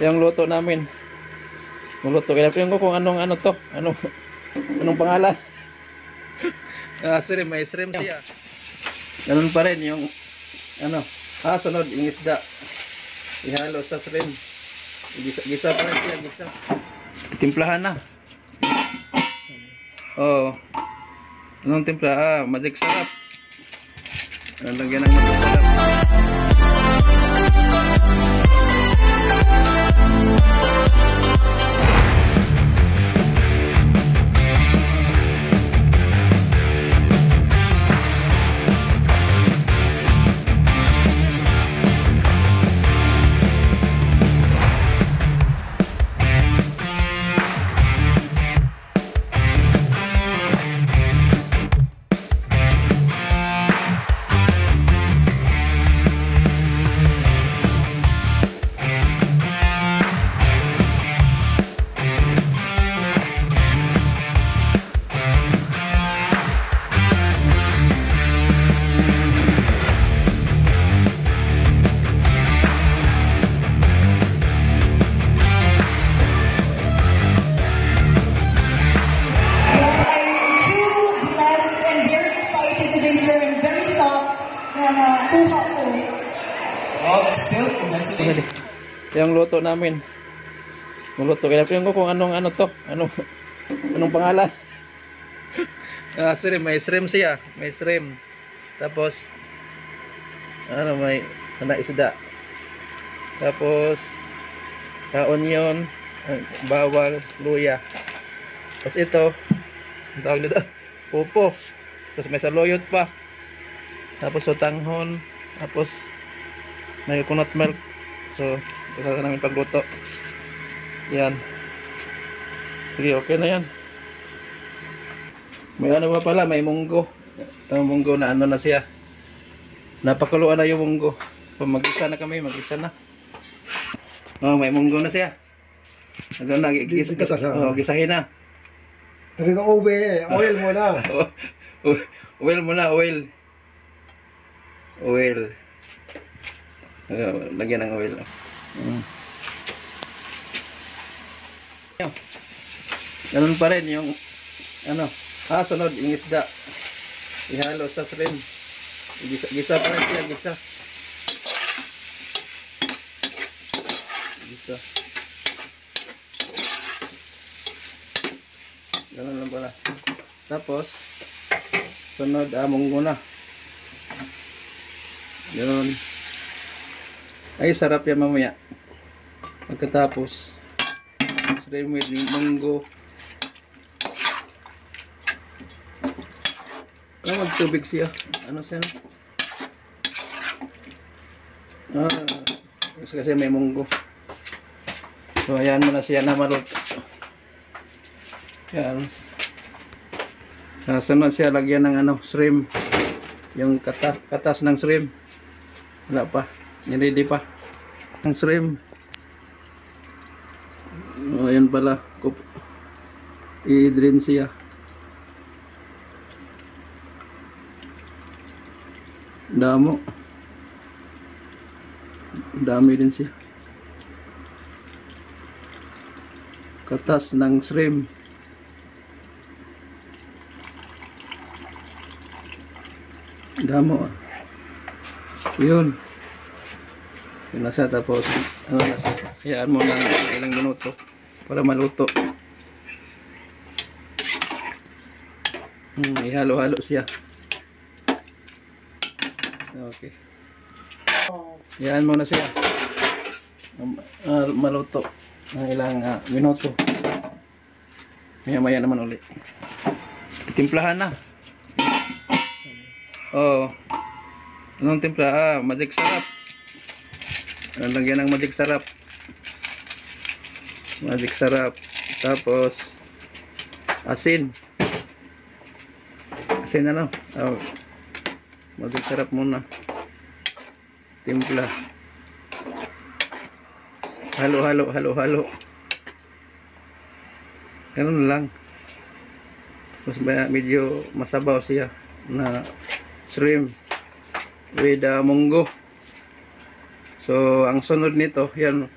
Yung luto namin. Yung luto. Kaya ko kung anong ano to. Anong pangalan. Shrimp. May shrimp siya. Ganun pa rin yung sunod yung isda. Ihalo sa shrimp. Gisa pa rin siya. Gisa. Timplahan na. Oh. Anong timpla? Magic sarap. Lagyan ng magic sarap. Yung luto namin. Yung luto. Kaya ko kung anong to. Anong pangalan. Shrimp. May shrimp siya. May shrimp. Tapos may isda. Tapos onion, bawal, luya. Tapos ito, ang tawag nito, pupo. Tapos may saluyot pa. Tapos sotanghon. Tapos may coconut milk. So isa namin pagluto. Yan. Sige, okay na yan. May ano pa pala, may munggo. Munggo na na siya. Napakuluan na yung munggo. Mag-isa na kami, mag-isa na. May munggo na siya. Gisahin na. Sabi ko, oil muna. Oil muna, oil. Lagyan ng oil. Ganun pa rin yung sunod yung isda. Ihalo sa shrimp. Gisa pa rin siya. Gisa. Ganun lang pala. Tapos sunod munggo na. Ganun. Ay, sarap yan mamaya. Pagkatapos shrimp with munggo. Magtubig siya. Ano siya? Kasi may munggo. So ayan mo na siya na maluto. Yan. Sunod siya lagyan ng shrimp. Yung katas ng shrimp. Wala pa. Ready pa. Ang shrimp. Ayan pala. I-drain siya. Dami din siya. Katas ng shrimp. Damo. Yun. Yun na siya. Tapos hayaan mo na ilang minuto para maluto. Ihalo-halo siya. Okay. Hayaan mo na siya maluto ng ilang minuto. Maya naman ulit. Timplahan na. Anong timpla? Magic sarap. Lagyan ng magic sarap. Magic sarap. Tapos asin. Asin magic sarap muna. Timpla. Halo. Ganun lang. Mas medyo masabaw siya na shrimp with munggo. So, ang sunod nito, yan,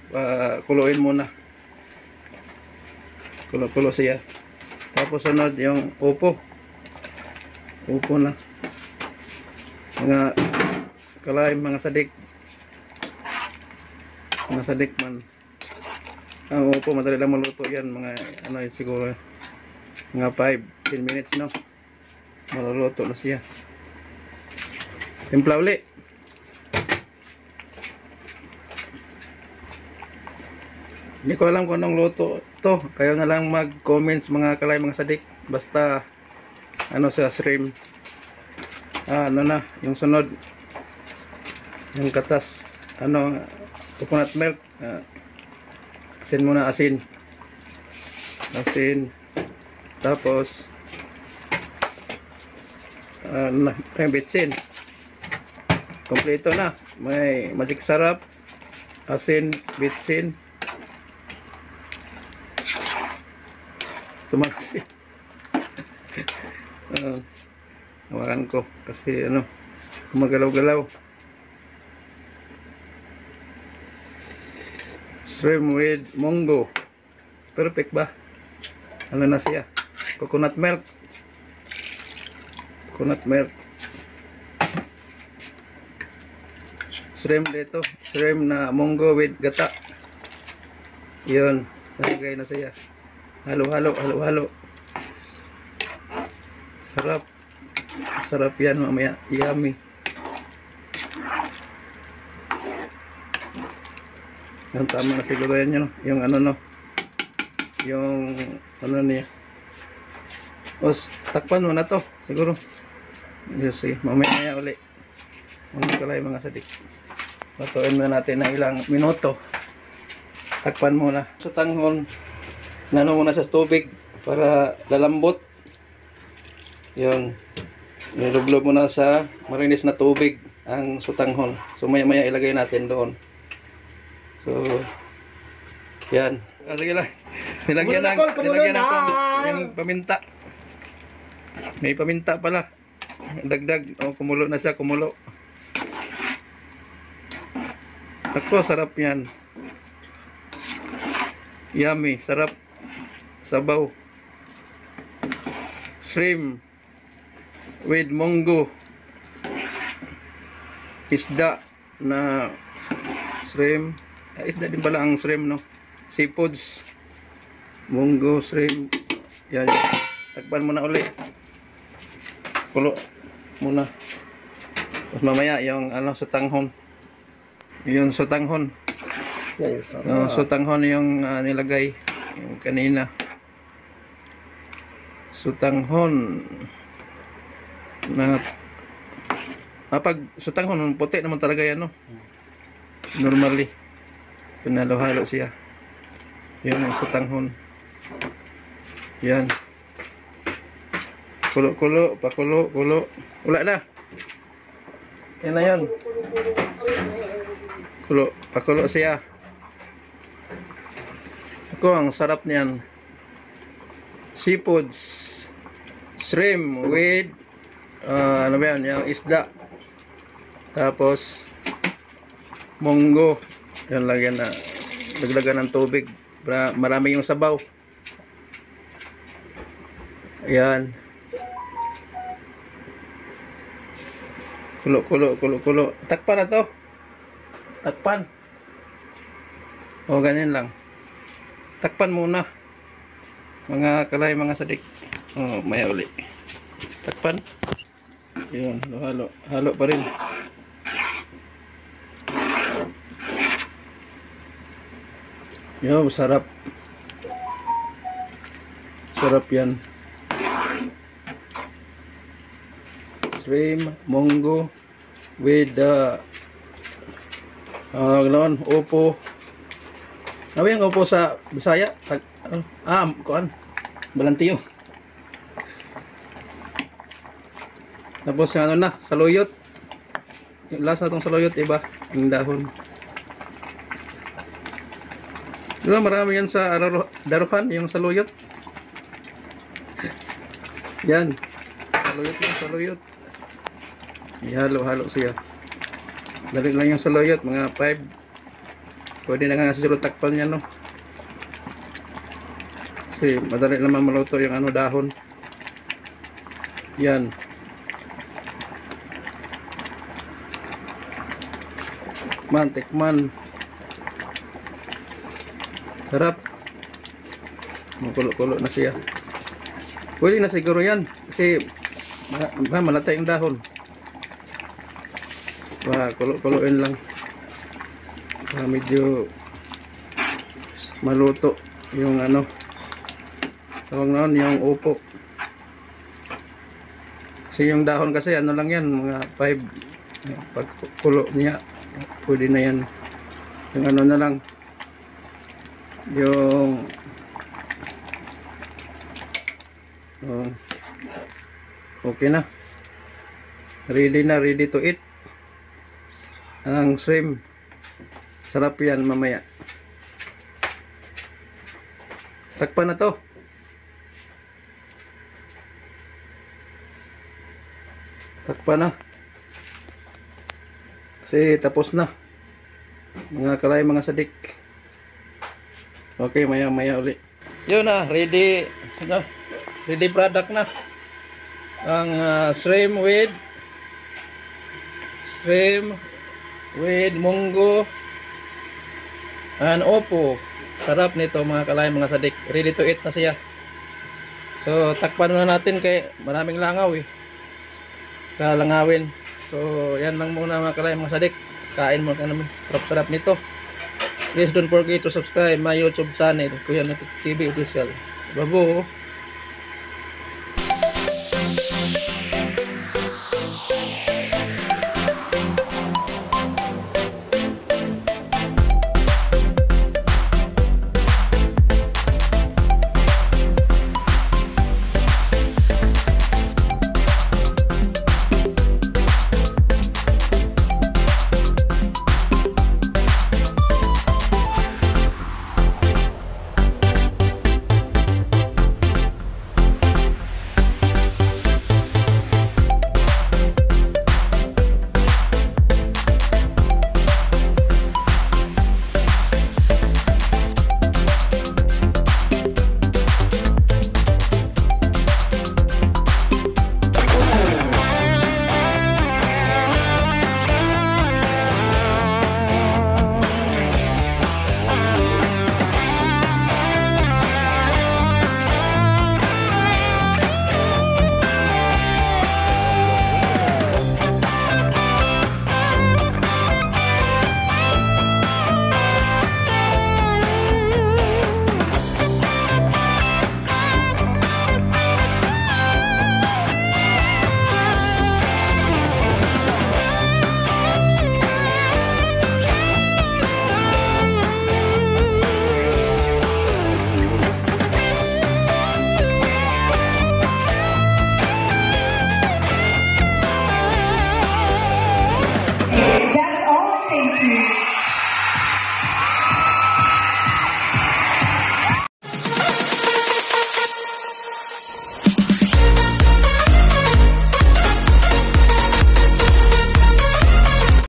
kuluin muna. Kulo-kulo siya. Tapos sunod yung upo. Upo na. Mga kalaim, mga sadik. Mga sadik man. Ang upo, madali lang maluto yan. Mga, ano yun, siguro, mga 5-10 minutes, no? Maluluto na siya. Timpla uli. Hindi ko alam kung anong luto to. Kayo na lang mag-comments mga kalay, mga sadik. Basta ano sa shrimp. Ano na, yung sunod. Yung katas. Ano, coconut milk. Asin muna, asin. Asin. Tapos may bitsin. Kompleto na. May magic sarap. Asin, bitsin. Tumaksi. Hawakan ko kasi ano, gumagalaw-galaw. Shrimp with munggo. Perfect ba? Ano na siya? Coconut milk. Coconut milk. Shrimp dito. Shrimp na munggo with gata. Yun. Nalagay na siya. Halo-halo, halo-halo. Sarap. Sarap yan mamaya. Yummy. Yung tama na siguro yan yun. Yung ano no. Yung ano niya. Os, takpan mo na to. Siguro. Yes, sige. Mamaya uli. Mga kalay, mga sadik. Patuin mo natin ng ilang minuto. Takpan muna. So tanghon. Nano muna sa tubig para lalambot. Yun. Nilublob muna sa marinis na tubig ang sutanghon. So maya maya ilagay natin doon. So yan. Sige lang. Nilagyan ng yung paminta. May paminta pala. Dagdag. Oh, kumulo na siya. Kumulo. Ako, sarap yan. Yummy. Sarap. Sabaw. Shrimp with munggo. Isda na shrimp. Isda din pala ang shrimp, no? Seafoods. Munggo, shrimp. Yan. Takpan muna uli. Kulo muna. Tapos mamaya yung ano, sutanghon. Yung sutanghon. Yes. Sutanghon yung nilagay. Yung kanina. Sutanghon na pag sutanghon puti naman talaga yan, no? Normally pinalo-halo siya. Yan ang sutanghon. Yan. Kulo-kulo, pakulo-kulo. Wala na. Yan na yan. Kulo, pakulo siya. Ako, ang sarap niyan. Seafoods. Shrimp with ano ba yan? Yung isda. Tapos munggo. Yan lagyan na. Dagdagan ng tubig. Para marami yung sabaw. Ayan. Kulo. Takpan na to. Takpan. O, ganyan lang. Takpan muna. Mga kalay, mga sadik. O, maya uli. Takpan. Yun, halo. Halo pa rin. Yo, sarap. Sarap yan. Shrimp, munggo with upo. Ano yung upo sa Bisaya? Kuan. Balantiyo. Tapos yung ano na, saluyot. Yung last na itong saluyot, iba. Yung dahon. Diba marami yan sa daruhan, yung saluyot. Yan. Saluyot. Ihalo-halo siya. Dali lang yung saluyot, mga 5. Pwede na nga siguro takpan yan, no? Kasi madali naman maluto yung ano, dahon. Yan. Tikman. Sarap. Makulo-kulo na siya. Pwede na siguro yan. Kasi malatay yung dahon. Kulo-kuloin lang. Medyo maluto yung ano. Tawag noon yung upo. Kasi yung dahon kasi ano lang yan. Mga 5. Pag kulo niya, pwede na yan. Yung ano na lang. Yung okay na. Ready to eat. Ang shrimp. Sarap yan mamaya. Takpan na to. Takpan na. Kasi tapos na. Mga kalay, mga sadik. Okay, maya uli. Yun na, ready. Ready product na. Ang shrimp with munggo and opo. Sarap nito mga kalay, mga sadik. Ready to eat na siya. So takpan na natin kay maraming langaw eh. Kalangawin. So yan lang muna mga kalay, mga sadik. Kain mo ka naman. Sarap-sarap nito. Please don't forget to subscribe my YouTube channel, Kuya Natik TV Official. Babo.